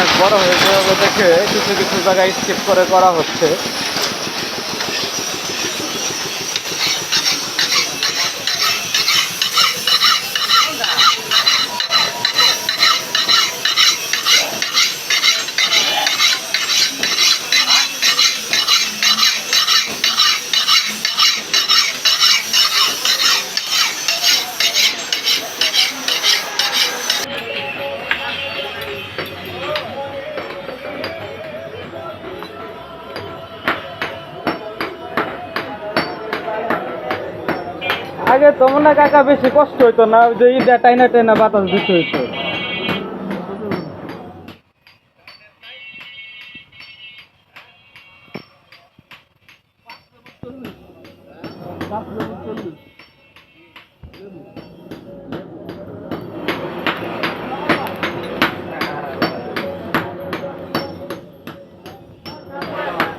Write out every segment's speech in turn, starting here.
অনেক বড় হয়ে যাবে দেখে কিছু কিছু জায়গায় স্কিপ করে করা হচ্ছে। আগে তো মনে হয় কাকা বেশি কষ্ট হইতো না, ওই যে ঈদে টাইনা টাইনা বাতাস দিতে হইতো।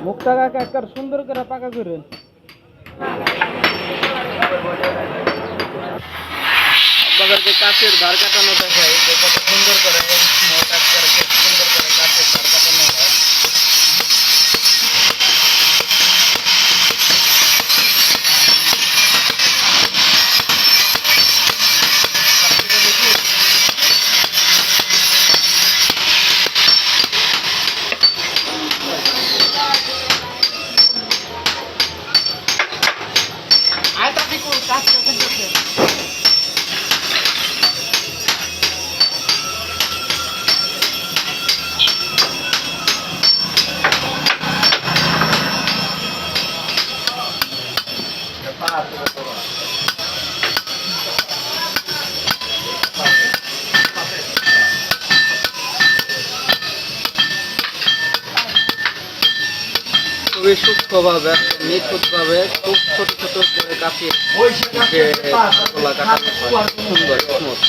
মুখটা কাকা একবার সুন্দর করে পাকা করে আপনাদেরকে কাছের ধার কাটানো দেখায় যে কত সুন্দর করে কাজ করে, সুন্দর করে কাছের ধার কাটানো হয়। খুবই সূক্ষ্মভাবে নিখুঁতভাবে খুব ছোট ছোট করে কাটিয়ে যে কলা কাটানো হয় সুন্দর স্মুথ।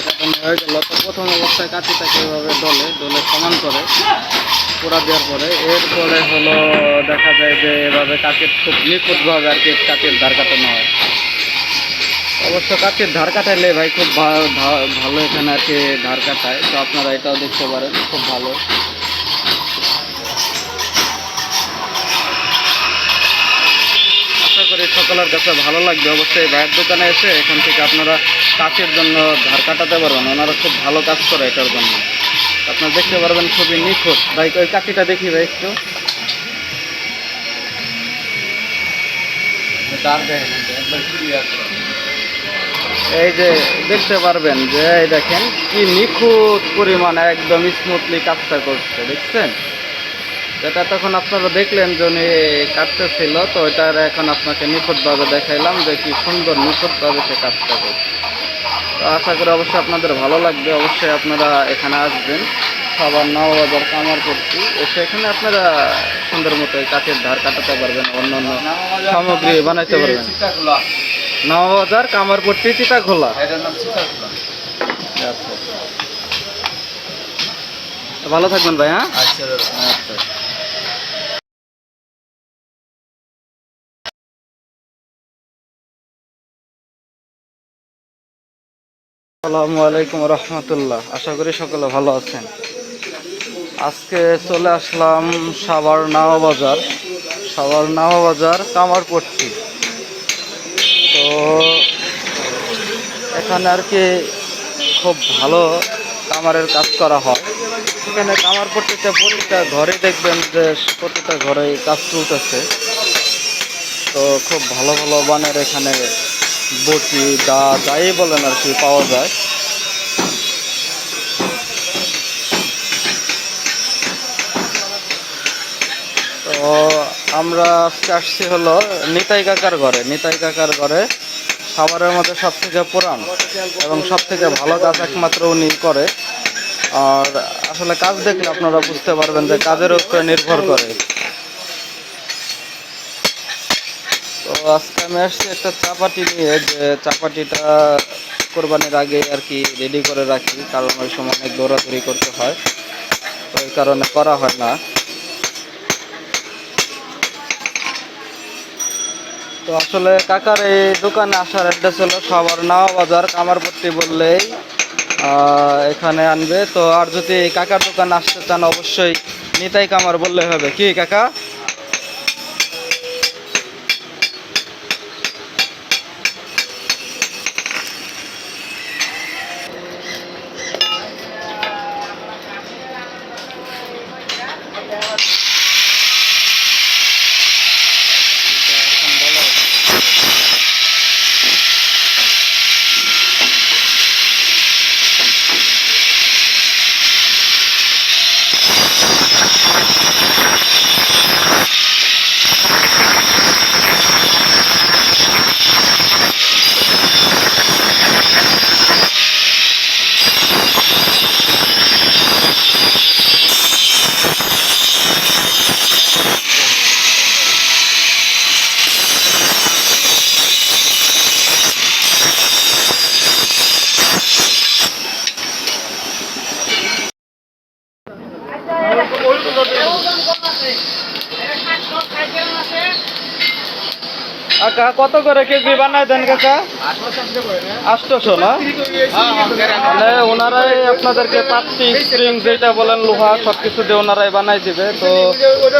একদম হয়ে গেল। তো প্রথম অবস্থায় কাঁচিটাকে এভাবে ডলে সমান করে পোড়া দেওয়ার পরে এরপরে হলো দেখা যায় যে এভাবে কাঁচের খুব নিখুঁতভাবে আর কি কাঁচের ধার কাটানো হয়। অবশ্য কাঁচের ধার কাটাইলে ভাই খুব ভালো এখানে আর কি ধার কাটায়। তো আপনারা এটাও দেখতে পারেন, খুব ভালো। আশা করি সকলের কাছে ভালো লাগবে। অবশ্যই ভাইয়ের দোকানে এসে এখান থেকে আপনারা কাঁচের জন্য ধার কাটাতে পারবেন। ওনারা খুব ভালো কাজ করে এটার জন্য। আপনারা দেখতে পারবেন খুবই নিখুঁত। ভাই ওই কাঁচিটা দেখি ভাই একটু। এই যে দেখতে পারবেন যে এই দেখেন কি নিখুঁত পরিমাণে একদম স্মুথলি কাজটা করছে, দেখছেন? যেটা তখন আপনারা দেখলেন যে উনি কাটতেছিল, তো ওইটার এখন আপনাকে নিখুঁতভাবে দেখাইলাম যে কি সুন্দর নিখুঁতভাবে সে কাজটা করছে। তো আশা করি অবশ্যই আপনাদের ভালো লাগবে। অবশ্যই আপনারা এখানে আসবেন, সাভার নওবাজার কামারপট্টি এসে এখানে আপনারা সুন্দর মতো কাঠের ধার কাটাতে পারবেন, অন্যান্য সামগ্রী বানাইতে পারবেন। নওবাজার কামারপট্টি চিতাখোলা। আচ্ছা, ভালো থাকবেন ভাই। হ্যাঁ, আচ্ছা আচ্ছা। আসসালামু আলাইকুম রহমতুল্লাহ। আশা করি সকলে ভালো আছেন। আজকে চলে আসলাম সাভার নাওবাজার কামারপট্টি। তো এখানে আর কি খুব ভালো কামারের কাজ করা হয়। এখানে কামার প্রতিটা ঘরে দেখবেন যে প্রতিটা ঘরে কাজ চলতেছে। তো খুব ভালো ভালো বানের এখানে বটি দা যাই বলেন আর কি পাওয়া যায়। তো আমরা আজকে আসছি হলো নিতাই কাকার ঘরে। নিতাই কাকার ঘরে খাবারের মধ্যে সব থেকে পুরান এবং সব থেকে ভালো কাজ একমাত্র উনি করে। আর আসলে কাজ দেখলে আপনারা বুঝতে পারবেন যে কাজের উপরে নির্ভর করে। তো আজকে আমি আসছি একটা চাপাটি নিয়ে, যে চাপাটিটা কোরবানির আগে আর কি রেডি করে রাখি, কারণ ওই সময় অনেক দৌড়াদৌড়ি করতে হয়, তো এই কারণে করা হয় না। তো আসলে কাকার এই দোকানে আসার অ্যাড্রেস হলো সবার নাওয়া বাজার কামারপট্টি বললেই এখানে আনবে। তো আর যদি কাকার দোকানে আসতে চান অবশ্যই নিতাই কামার বললে হবে। কি কাকা? কাকা কত করে কেজি বানায় দেন কাকা? 800 না? মানে ওনারাই আপনাদেরকে পাত্তি স্প্রিং যেটা বলেন লোহা সবকিছু দিয়ে ওনারাই বানাই দিবে। তো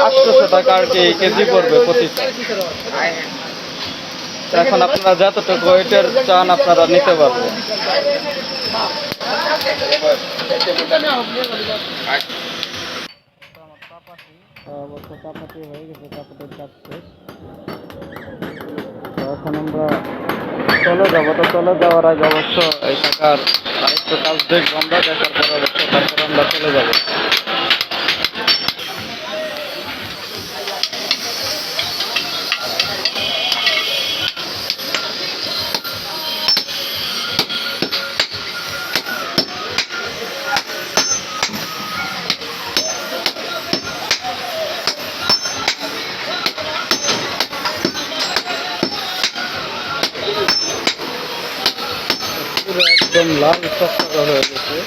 800 টাকা আর কি কেজি পড়বে প্রতিটা। এখন আপনারা যতটুকু ওয়েটের চান আপনারা নিতে পারবেন। চাপাতি হয়ে গেছে, চাপাতির কাজ শেষ। তো এখন আমরা চলে যাবো। তো চলে যাওয়ার আগে অবশ্য এই টাকার আরেকটু কাজ দেখবো আমরা, দেখার পর অবশ্য তারপরে আমরা চলে যাবো। পুরো একদম লাল চকচকা হয়ে গেছে।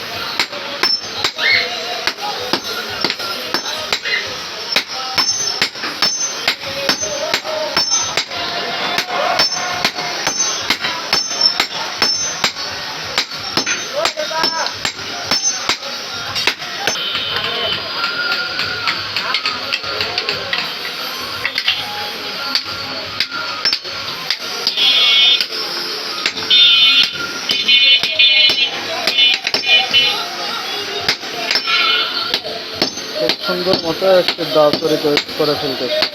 খুব সুন্দর মতো একটু দাও তৈরি করে ফেলতেছে।